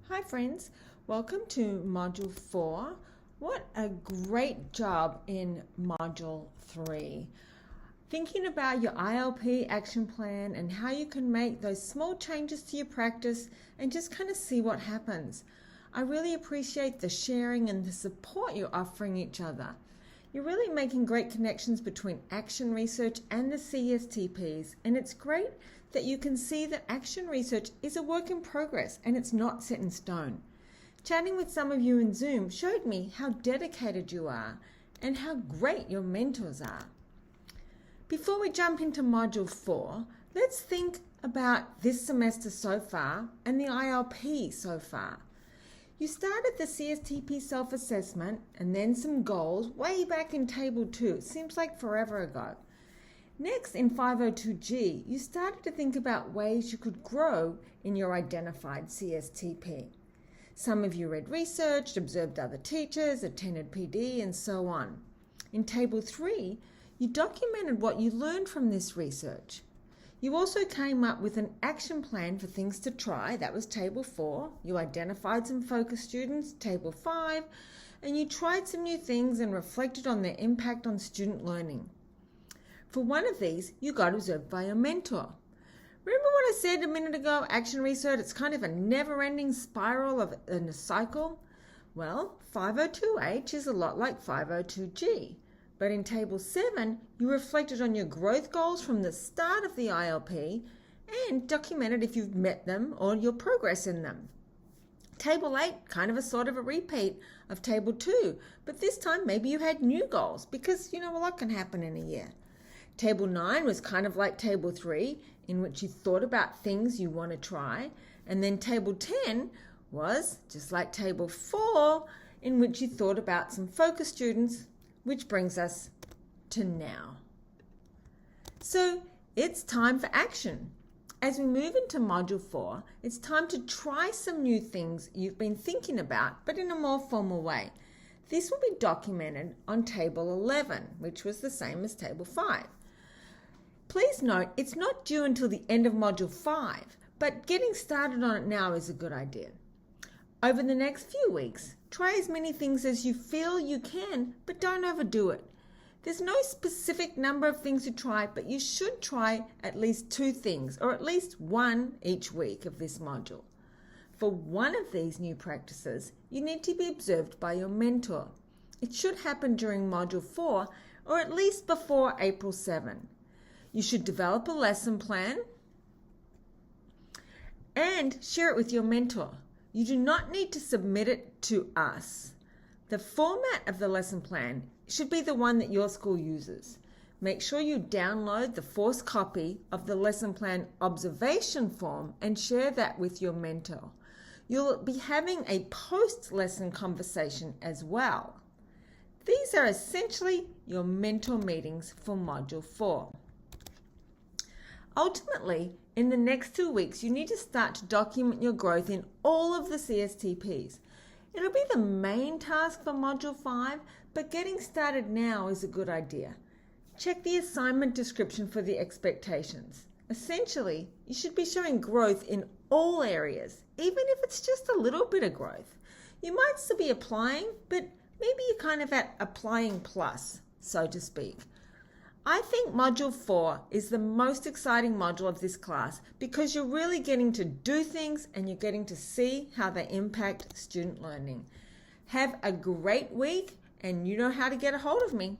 Hi friends, welcome to Module 4. What a great job in Module 3. Thinking about your ILP action plan and how you can make those small changes to your practice and just kind of see what happens. I really appreciate the sharing and the support you're offering each other. You're really making great connections between action research and the CSTPs, and it's great that you can see that action research is a work in progress and it's not set in stone. Chatting with some of you in Zoom showed me how dedicated you are and how great your mentors are. Before we jump into Module 4, let's think about this semester so far and the ILP so far. You started the CSTP self-assessment and then some goals way back in Table 2. It seems like forever ago. Next, in 502G, you started to think about ways you could grow in your identified CSTP. Some of you read research, observed other teachers, attended PD, and so on. In Table 3, you documented what you learned from this research. You also came up with an action plan for things to try. That was Table 4. You identified some focus students, Table 5, and you tried some new things and reflected on their impact on student learning. For one of these, you got observed by your mentor. Remember what I said a minute ago, action research, it's kind of a never-ending spiral in a cycle? Well, 502H is a lot like 502G. But in Table 7, you reflected on your growth goals from the start of the ILP and documented if you've met them or your progress in them. Table 8, kind of a sort of a repeat of Table 2, but this time maybe you had new goals because, a lot can happen in a year. Table 9 was kind of like Table 3, in which you thought about things you want to try. And then Table 10 was just like Table 4, in which you thought about some focus students, which brings us to now. So it's time for action. As we move into Module 4, it's time to try some new things you've been thinking about, but in a more formal way. This will be documented on Table 11, which was the same as Table 5. Please note, it's not due until the end of Module 5, but getting started on it now is a good idea. Over the next few weeks, try as many things as you feel you can, but don't overdo it. There's no specific number of things to try, but you should try at least 2 things, or at least 1 each week of this module. For one of these new practices, you need to be observed by your mentor. It should happen during Module 4, or at least before April 7. You should develop a lesson plan and share it with your mentor. You do not need to submit it to us. The format of the lesson plan should be the one that your school uses. Make sure you download the forced copy of the lesson plan observation form and share that with your mentor. You'll be having a post-lesson conversation as well. These are essentially your mentor meetings for Module 4. Ultimately, in the next 2 weeks, you need to start to document your growth in all of the CSTPs. It'll be the main task for Module 5, but getting started now is a good idea. Check the assignment description for the expectations. Essentially, you should be showing growth in all areas, even if it's just a little bit of growth. You might still be applying, but maybe you're kind of at applying plus, so to speak. I think Module 4 is the most exciting module of this class because you're really getting to do things and you're getting to see how they impact student learning. Have a great week, and you know how to get a hold of me.